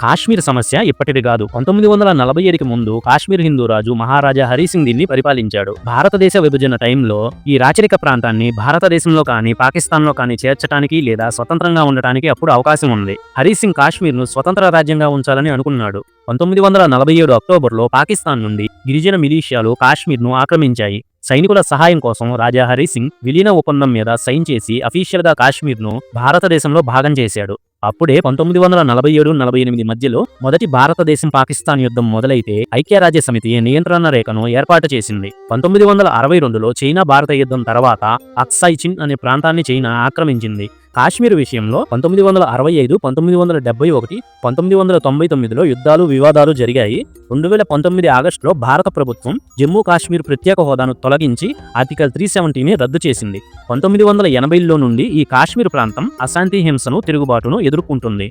కాశ్మీర్ సమస్య ఇప్పటిది కాదు. 1947కి ముందు కాశ్మీర్ హిందూ రాజు మహారాజా హరి సింగ్ దీన్ని పరిపాలించాడు. భారతదేశ విభజన టైంలో ఈ రాచరిక ప్రాంతాన్ని భారతదేశంలో కానీ పాకిస్తాన్లో కానీ చేర్చడానికి లేదా స్వతంత్రంగా ఉండటానికి అప్పుడు అవకాశం ఉంది. హరి సింగ్ కాశ్మీర్ను స్వతంత్ర రాజ్యంగా ఉంచాలని అనుకున్నాడు. 1947 అక్టోబర్లో పాకిస్తాన్ నుండి గిరిజన మిలీషియాలు కాశ్మీర్ను ఆక్రమించాయి. సైనికుల సహాయం కోసం రాజా హరి సింగ్ విలీన ఒప్పందం మీద సైన్ చేసి అఫీషియల్గా కాశ్మీర్ను భారతదేశంలో భాగం చేశాడు. అప్పుడే 1947-48 మధ్యలో మొదటి భారతదేశం పాకిస్తాన్ యుద్ధం మొదలైతే ఐక్యరాజ్య సమితి నియంత్రణ రేఖను ఏర్పాటు చేసింది. 1962లో చైనా భారత యుద్ధం తర్వాత అక్సాయ్ చిన్ అనే ప్రాంతాన్ని చైనా ఆక్రమించింది. కాశ్మీర్ విషయంలో 1965, 1971, 1999లో యుద్ధాలు వివాదాలు జరిగాయి. 2019 ఆగస్టులో భారత ప్రభుత్వం జమ్మూ కాశ్మీర్ ప్రత్యేక హోదాను తొలగించి ఆర్టికల్ 370ని రద్దు చేసింది. 1980లో నుండి ఈ కాశ్మీర్ ప్రాంతం అశాంతి హింసను తిరుగుబాటును ఎదుర్కొంటుంది.